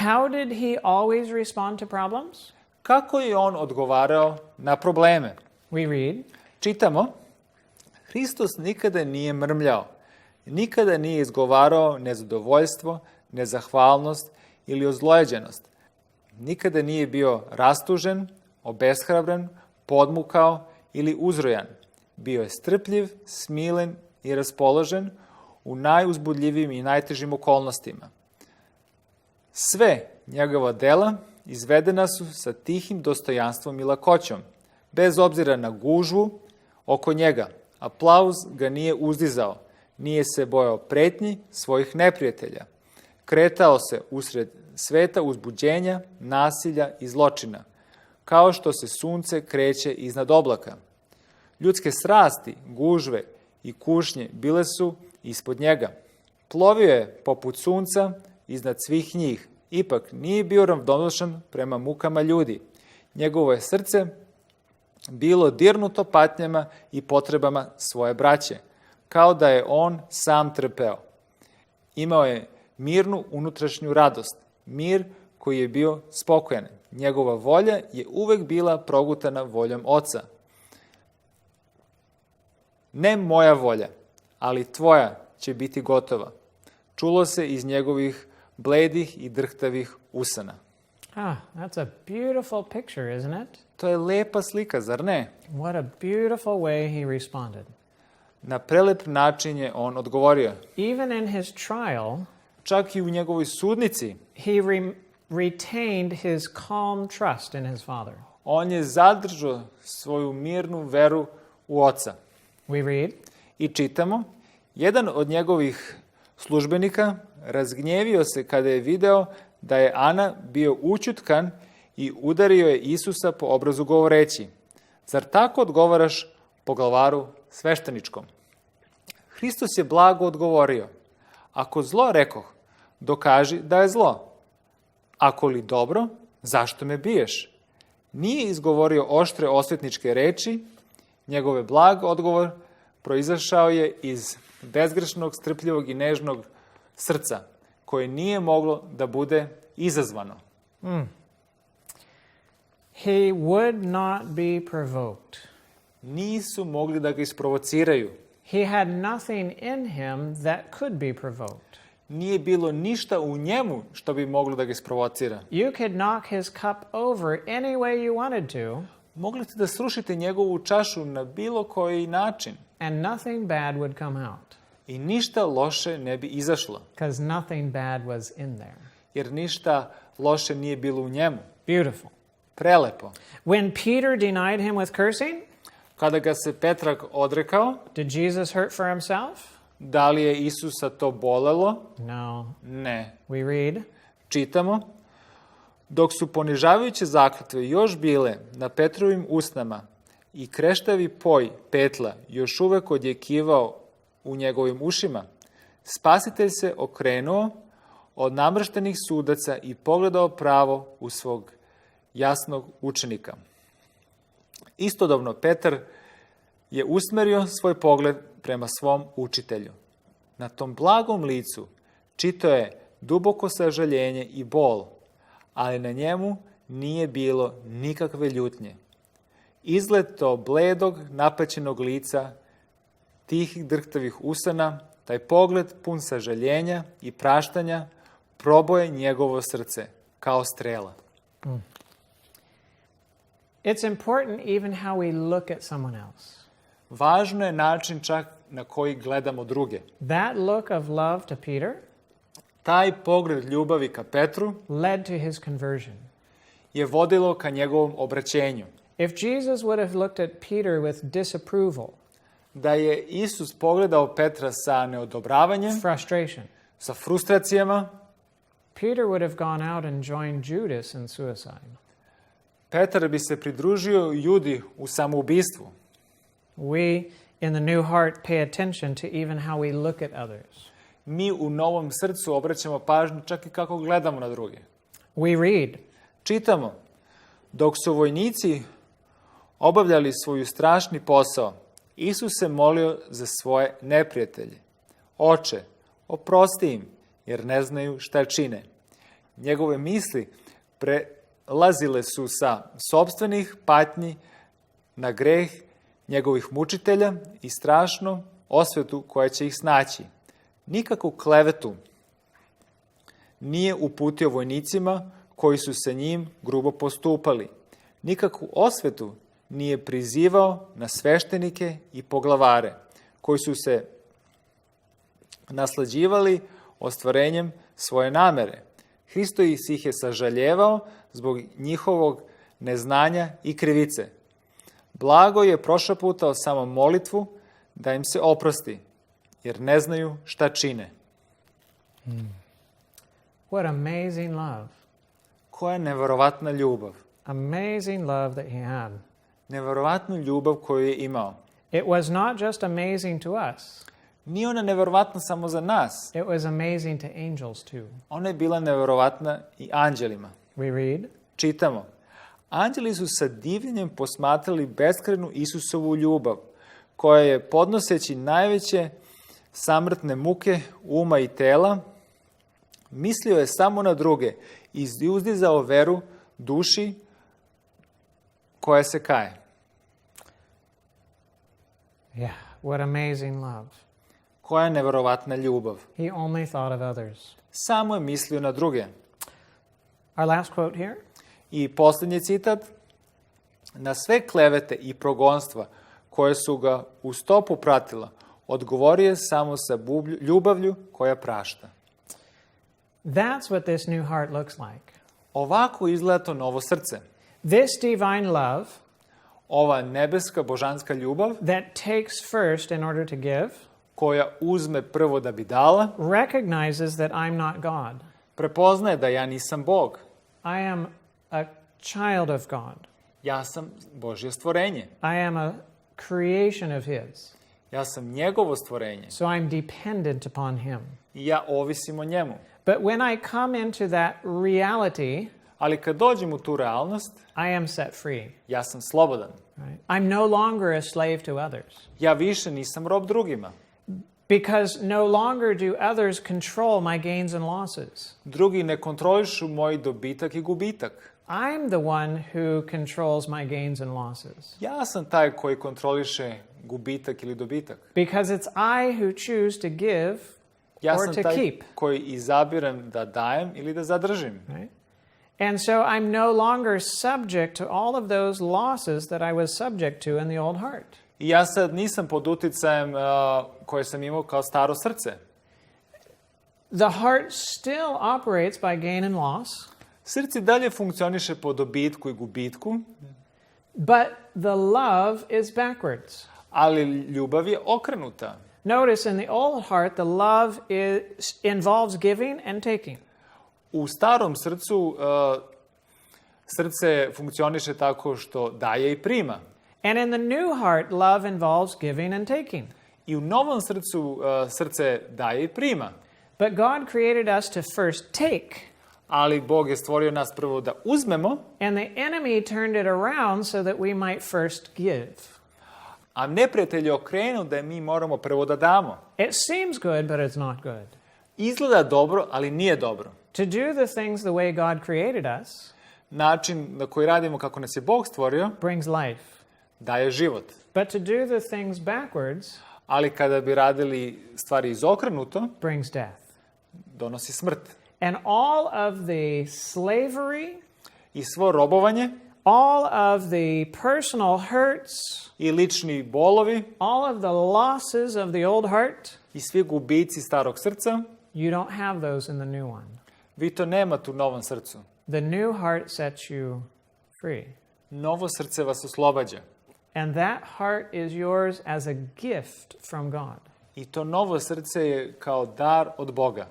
How did he always respond to problems? Kako je on odgovarao na probleme? We read, Čitamo, Hristos nikada nije mrmljao, nikada nije izgovarao nezadovoljstvo, nezahvalnost ili ozlojeđenost. Nikada nije bio rastužen, obeshrabren, podmukao ili uzrojan. Bio je strpljiv, smilen i raspoložen u najuzbudljivijim i najtežim okolnostima. Sve njegova dela izvedena su sa tihim dostojanstvom i lakoćom, bez obzira na gužvu oko njega. Aplauz ga nije uzdizao, nije se bojao pretnji svojih neprijatelja. Kretao se usred sveta uzbuđenja, nasilja i zločina, kao što se sunce kreće iznad oblaka. Ljudske strasti, gužve i kušnje bile su ispod njega. Plovio je poput sunca iznad svih njih, ipak nije bio ravnodušan prema mukama ljudi. Njegovo je srce bilo dirnuto patnjama i potrebama svoje braće, kao da je on sam trpeo. Imao je mirnu unutrašnju radost, mir koji je bio spokojan. Njegova volja je uvek bila progutana voljom Oca. Ne moja volja, ali tvoja će biti gotova. Čulo se iz njegovih bledih i drhtavih usana. That's a beautiful picture, isn't it? To je lepa slika, zar ne? What a beautiful way he responded. Na prelep način je on odgovorio. Even in his trial, Čak i u njegovoj sudnici, he retained his calm trust in his Father. on je zadržao svoju mirnu veru u Oca. We read, I čitamo, jedan od njegovih službenika razgnjevio se kada je video da je Ana bio učutkan i udario je Isusa po obrazu govoreći, zar tako odgovaraš poglavaru svešteničkom? Hristos je blago odgovorio, ako zlo rekoh, dokaži da je zlo. Ako li dobro, zašto me biješ? Nije izgovorio oštre osvetničke reči, njegove blag odgovor proizašao je iz bezgrešnog, strpljivog i nežnog srca, koje nije moglo da bude izazvano. he would not be provoked. Nisu mogli da ga isprovociraju. He had nothing in him that could be provoked. Nije bilo ništa u njemu što bi moglo da ga isprovocira. You could knock his cup over any way you wanted to, Mogli ste da srušite njegovu čašu na bilo koji način and nothing bad would come out, i ništa loše ne bi izašlo, because nothing bad was in there. jer ništa loše nije bilo u njemu. Beautiful. Prelepo. When Peter denied him with cursing, Kada ga se Petrag odrekao, did Jesus hurt for himself? da li je Isusa to bolelo? No. Ne. We read, Čitamo, dok su ponižavajuće zakletve još bile na Petrovim usnama i kreštavi poj petla još uvek odjekivao u njegovim ušima, Spasitelj se okrenuo od namrštenih sudaca i pogledao pravo u svog jasnog učenika. Istodobno Petar je usmerio svoj pogled prema svom učitelju. Na tom blagom licu čitao je duboko sažaljenje i bol, ali na njemu nije bilo nikakve ljutnje. Izgled to bledog, napaćenog lica, tihih drhtavih usana, taj pogled pun sažaljenja i praštanja, proboje njegovo srce kao strela. it's important even how we look at someone else. Važno je način čak na koji gledamo druge. That look of love to Peter Taj pogled ljubavi ka Petru led to his conversion. je vodilo ka njegovom obraćenju. If Jesus would have looked at Peter with disapproval, Da je Isus pogledao Petra sa neodobravanjem, frustration, sa frustracijama, Peter would have gone out and joined Judas in suicide. Petar bi se pridružio Judi u samoubistvu. We in the new heart pay attention to even how we look at others. Mi u novom srcu obraćamo pažnju čak i kako gledamo na druge. We read, Čitamo, dok su vojnici obavljali svoju strašni posao, Isus se molio za svoje neprijatelje. Oče, oprosti im, jer ne znaju šta čine. Njegove misli prelazile su sa sopstvenih patnji na greh njegovih mučitelja i strašnu osvetu koja će ih snaći. Nikakvu klevetu nije uputio vojnicima koji su sa njim grubo postupali. Nikakvu osvetu nije prizivao na sveštenike i poglavare, koji su se naslađivali ostvarenjem svoje namere. Hristo ih je sažaljevao zbog njihovog neznanja i krivice. Blago je prošaputao samo molitvu da im se oprosti, jer ne znaju šta čine. what amazing love. Koja neverovatna ljubav. Amazing love that he had. Neverovatnu ljubav koju je imao. It was not just amazing to us. Nije ona neverovatna samo za nas. It was amazing to angels too. Ona je bila neverovatna i anđelima. We read, Čitamo. Anđeli su sa divljenjem posmatrali beskrajnu Isusovu ljubav, koja je, podnoseći najveće samrtne muke uma i tela, mislio je samo na druge i uzdizao veru duši koja se kaje. yeah, what amazing love. Koja je neverovatna ljubav. He only thought of others. Samo je mislio na druge. Our last quote here. I posljednji citat. Na sve klevete i progonstva koje su ga u stopu pratila, odgovorio je samo sa ljubavlju koja prašta. That's what this new heart looks like. Ovako izgleda to novo srce. This divine love Ova nebeska božanska ljubav that takes first in order to give koja uzme prvo da bi dala, recognizes that I'm not God. prepoznaje da ja nisam Bog. I am a child of God. Ja sam Božje stvorenje. I am a creation of His. Ja sam njegovo stvorenje. So I'm dependent upon Him. I ja ovisim o njemu. But when I come into that reality, Ali kad dođem u tu realnost, I am set free. ja sam slobodan. Right? I'm no longer a slave to others. Ja više nisam rob drugima. Because no longer do others control my gains and losses. Drugi ne kontrolišu moj dobitak i gubitak. I'm the one who controls my gains and losses. Ja sam taj koji kontroliše gubitak ili dobitak. Because it's I who choose to give Ja or sam to taj keep. koji izabirem da dajem ili da zadržim. Right? And so I'm no longer subject to all of those losses that I was subject to in the old heart. I ja sad nisam pod uticajem koje sam imao kao staro srce. The heart still operates by gain and loss, Srce dalje funkcioniše po dobitku i gubitku, but the love is backwards. ali ljubav je okrenuta. Notice in the old heart, the love involves giving and taking. U starom srcu srce funkcioniše tako što daje i prima. And in the new heart, love involves giving and taking. I u novom srcu srce daje i prima. But God created us to first take, Ali Bog je stvorio nas prvo da uzmemo, and the enemy turned it around so that we might first give. a neprijatelj je okrenuo da mi moramo prvo da damo. It seems good, but it's not good. Izgleda dobro, ali nije dobro. To do the things the way God created us Način na koji radimo kako nas je Bog stvorio brings life. daje život. But to do the things backwards Ali kada bi radili stvari izokrenuto, brings death. donosi smrt. And all of the slavery, I svo robovanje all of the personal hurts, i lični bolovi all of the losses of the old heart, i svi gubici starog srca, you don't have those in the new one. vi to nemate u novom srcu. The new heart sets you free. Novo srce vas oslobađa. And that heart is yours as a gift from God. I to novo srce je kao dar od Boga.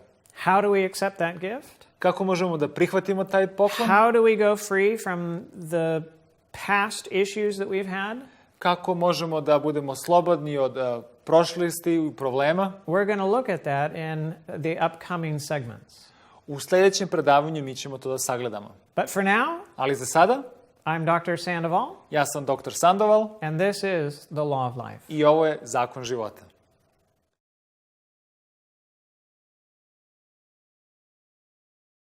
How do we accept that gift? Kako možemo da prihvatimo taj poklon? How do we go free from the past issues that we've had? kako možemo da budemo slobodni od prošlosti i problema. We're going to look at that in the upcoming segments. U sljedećem predavanju mi ćemo to da sagledamo. But for now, Ali za sada, I'm Dr. Sandoval, ja sam Dr. Sandoval and this is the law of life. i ovo je zakon života.